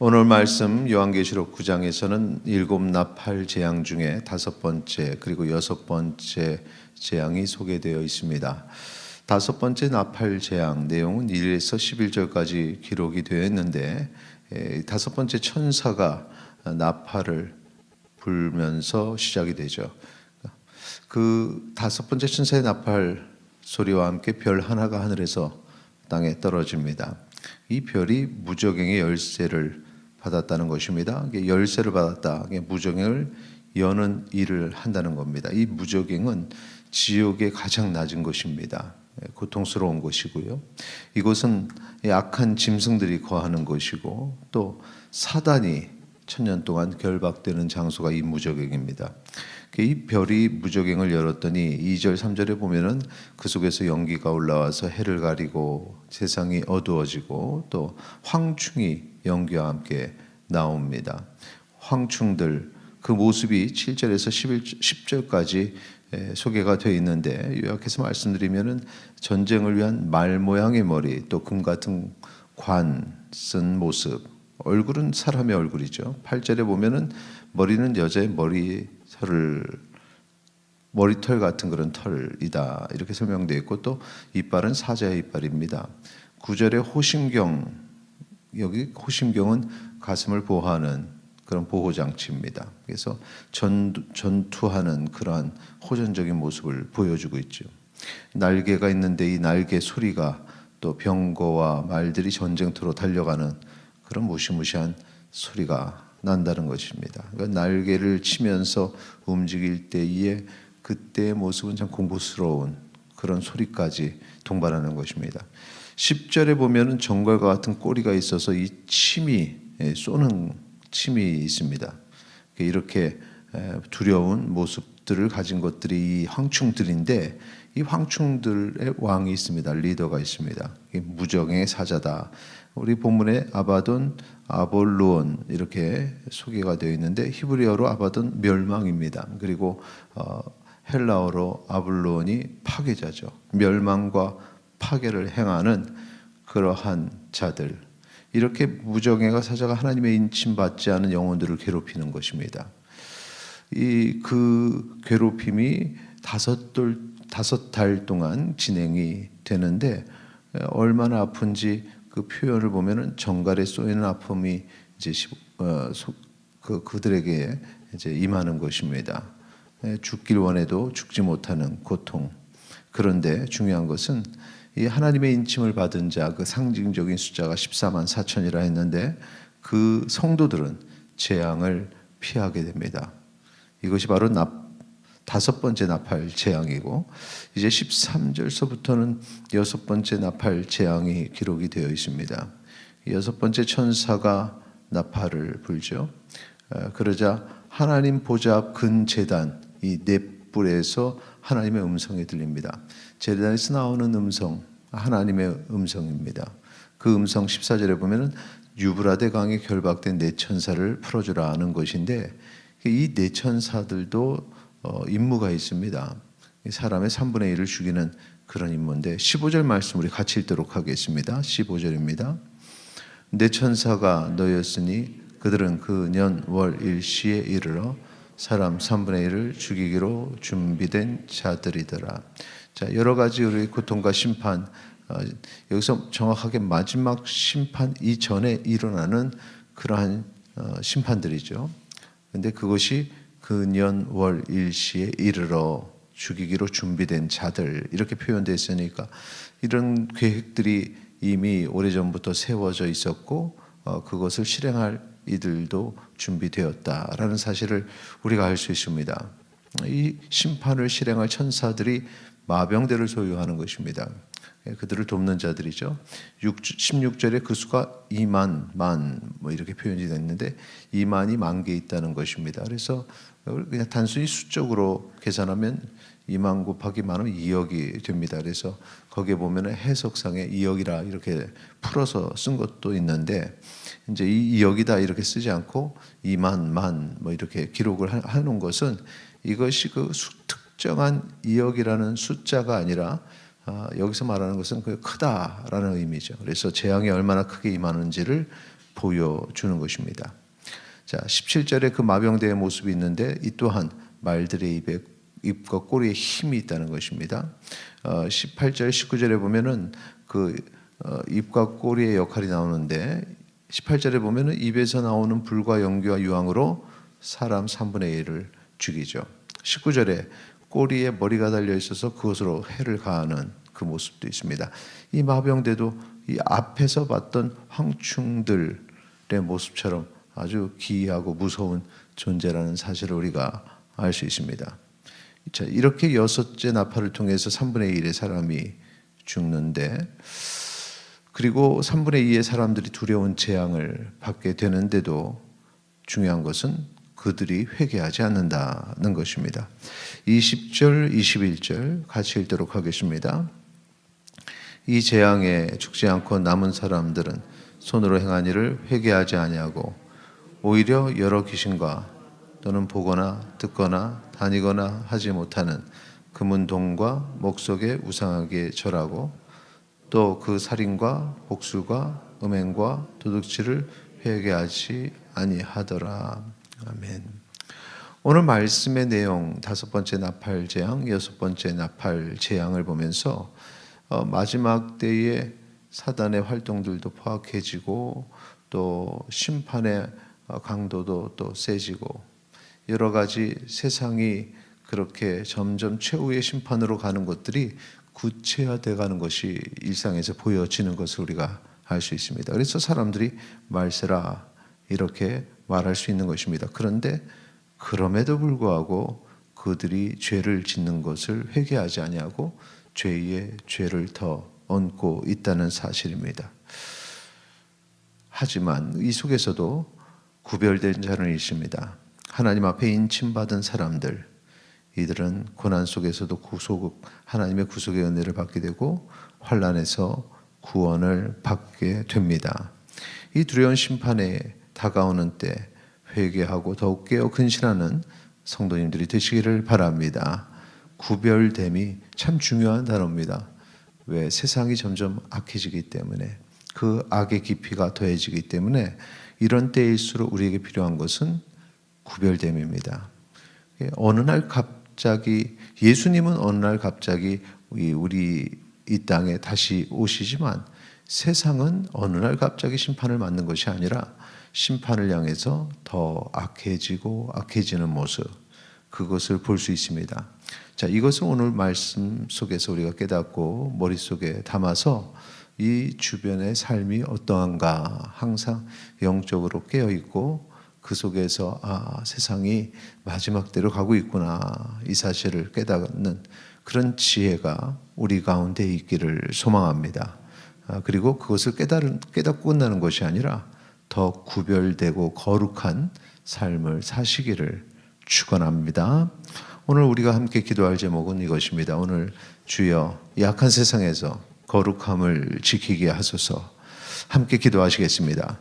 오늘 말씀 요한계시록 9장에서는 일곱 나팔 재앙 중에 다섯 번째 그리고 여섯 번째 재앙이 소개되어 있습니다. 다섯 번째 나팔 재앙 내용은 1에서 11절까지 기록이 되어 있는데 다섯 번째 천사가 나팔을 불면서 시작이 되죠. 그 다섯 번째 천사의 나팔 소리와 함께 별 하나가 하늘에서 땅에 떨어집니다. 이 별이 무저갱의 열쇠를 받았다는 것입니다. 열쇠를 받았다. 무저갱을 여는 일을 한다는 겁니다. 이 무저갱은 지옥의 가장 낮은 것입니다. 고통스러운 것이고요. 이곳은 악한 짐승들이 거하는 것이고 또 사단이 천년 동안 결박되는 장소가 이 무저갱입니다. 이 별이 무저갱을 열었더니 2절 3절에 보면은 그 속에서 연기가 올라와서 해를 가리고 세상이 어두워지고 또 황충이 연기와 함께 나옵니다. 황충들 그 모습이 7절에서 10절까지 소개가 되어 있는데 요약해서 말씀드리면은 전쟁을 위한 말 모양의 머리 또 금 같은 관 쓴 모습, 얼굴은 사람의 얼굴이죠. 8절에 보면은 머리는 여자의 머리털 같은 그런 털이다 이렇게 설명되어 있고 또 이빨은 사자의 이빨입니다. 9절에 호심경, 여기 호심경은 가슴을 보호하는 그런 보호장치입니다. 그래서 전투하는 그러한 호전적인 모습을 보여주고 있죠. 날개가 있는데 이 날개 소리가 또 병거와 말들이 전쟁터로 달려가는 그런 무시무시한 소리가 난다는 것입니다. 그러니까 날개를 치면서 움직일 때에 그때의 모습은 참 공포스러운 그런 소리까지 동반하는 것입니다. 10절에 보면은 정갈과 같은 꼬리가 있어서 이 침이 쏘는 침이 있습니다. 이렇게 두려운 모습들을 가진 것들이 이 황충들인데 이 황충들의 왕이 있습니다. 리더가 있습니다. 무저갱의 사자다. 우리 본문에 아바돈, 아볼루온 이렇게 소개가 되어 있는데 히브리어로 아바돈 멸망입니다. 그리고 헬라어로 아볼루온이 파괴자죠. 멸망과 파괴를 행하는 그러한 자들. 이렇게 무저갱의 사자가 하나님의 인침받지 않은 영혼들을 괴롭히는 것입니다. 그 괴롭힘이 다섯 달 동안 진행이 되는데 얼마나 아픈지 그 표현을 보면은 정갈에 쏘이는 아픔이 이제 그들에게 이제 임하는 것입니다. 죽길 원해도 죽지 못하는 고통. 그런데 중요한 것은 이 하나님의 인침을 받은 자 그 상징적인 숫자가 14만 4천이라 했는데 그 성도들은 재앙을 피하게 됩니다. 이것이 바로 다섯 번째 나팔 재앙이고 이제 13절서부터는 여섯 번째 나팔 재앙이 기록이 되어 있습니다. 여섯 번째 천사가 나팔을 불죠. 그러자 하나님 보좌 앞 근 제단 이 넷불에서 하나님의 음성이 들립니다. 제단에서 나오는 음성 하나님의 음성입니다. 그 음성 14절에 보면은 유브라데 강에 결박된 네 천사를 풀어주라 하는 것인데 이 네 천사들도 임무가 있습니다. 사람의 3분의 1을 죽이는 그런 임무인데 15절 말씀 우리 같이 읽도록 하겠습니다. 15절입니다. 네 천사가 너였으니 그들은 그 년 월 일시에 이르러 사람 3분의 1을 죽이기로 준비된 자들이더라. 자, 여러 가지 우리 고통과 심판 여기서 정확하게 마지막 심판 이전에 일어나는 그러한 심판들이죠. 근데 그것이 그 년 월 일시에 이르러 죽이기로 준비된 자들 이렇게 표현되어 있으니까 이런 계획들이 이미 오래전부터 세워져 있었고 그것을 실행할 이들도 준비되었다라는 사실을 우리가 알 수 있습니다. 이 심판을 실행할 천사들이 마병대를 소유하는 것입니다. 그들을 돕는 자들이죠. 16절에 그 수가 2만 뭐 이렇게 표현이 됐는데 2만이 10,000개 있다는 것입니다. 그래서 그냥 단순히 수적으로 계산하면 2만 곱하기 만하면 2억이 됩니다. 그래서 거기에 보면 해석상에 2억이라 이렇게 풀어서 쓴 것도 있는데 이제 이 2억이다 이렇게 쓰지 않고 2만 뭐 이렇게 기록을 해놓은 것은 이것이 그 특정한 2억이라는 숫자가 아니라 여기서 말하는 것은 그 크다라는 의미죠. 그래서 재앙이 얼마나 크게 임하는지를 보여주는 것입니다. 자, 17절에 그 마병대의 모습이 있는데 이 또한 말들의 입과 꼬리에 힘이 있다는 것입니다. 18절, 19절에 보면은 그 입과 꼬리의 역할이 나오는데 18절에 보면은 입에서 나오는 불과 연기와 유황으로 사람 3분의 1을 죽이죠. 19절에 꼬리에 머리가 달려 있어서 그것으로 해를 가하는 그 모습도 있습니다. 이 마병대도 이 앞에서 봤던 황충들의 모습처럼 아주 기이하고 무서운 존재라는 사실을 우리가 알 수 있습니다. 자, 이렇게 여섯째 나팔을 통해서 3분의 1의 사람이 죽는데, 그리고 3분의 2의 사람들이 두려운 재앙을 받게 되는데도 중요한 것은 그들이 회개하지 않는다는 것입니다. 20절, 21절 같이 읽도록 하겠습니다. 이 재앙에 죽지 않고 남은 사람들은 손으로 행한 일을 회개하지 아니하고 오히려 여러 귀신과 또는 보거나 듣거나 다니거나 하지 못하는 금은동과 목석의 우상에게 절하고 또 그 살인과 복술과 음행과 도둑질을 회개하지 아니하더라. 아멘. 오늘 말씀의 내용, 5번째 나팔 재앙, 6번째 나팔 재앙을 보면서 마지막 때에 사단의 활동들도 포악해지고 또 심판의 강도도 또 세지고 여러 가지 세상이 그렇게 점점 최후의 심판으로 가는 것들이 구체화되어 가는 것이 일상에서 보여지는 것을 우리가 알 수 있습니다. 그래서 사람들이 말세라 이렇게 말할 수 있는 것입니다. 그런데 그럼에도 불구하고 그들이 죄를 짓는 것을 회개하지 아니하고 죄 위에 죄를 더 얹고 있다는 사실입니다. 하지만 이 속에서도 구별된 자는 있습니다. 하나님 앞에 인침받은 사람들, 이들은 고난 속에서도 하나님의 구속의 은혜를 받게 되고 환난에서 구원을 받게 됩니다. 이 두려운 심판에 다가오는 때 회개하고 더욱 깨어 근신하는 성도님들이 되시기를 바랍니다. 구별됨이 참 중요한 단어입니다. 왜? 세상이 점점 악해지기 때문에, 그 악의 깊이가 더해지기 때문에 이런 때일수록 우리에게 필요한 것은 구별됨입니다. 어느 날 갑자기, 예수님은 어느 날 갑자기 우리 이 땅에 다시 오시지만 세상은 어느 날 갑자기 심판을 맞는 것이 아니라 심판을 향해서 더 악해지고 악해지는 모습, 그것을 볼 수 있습니다. 자, 이것을 오늘 말씀 속에서 우리가 깨닫고 머릿속에 담아서 이 주변의 삶이 어떠한가 항상 영적으로 깨어있고 그 속에서 세상이 마지막 때로 가고 있구나, 이 사실을 깨닫는 그런 지혜가 우리 가운데 있기를 소망합니다. 그리고 그것을 깨닫고 끝나는 것이 아니라 더 구별되고 거룩한 삶을 사시기를 축원합니다. 오늘 우리가 함께 기도할 제목은 이것입니다. 오늘 주여 약한 세상에서 거룩함을 지키게 하소서. 함께 기도하시겠습니다.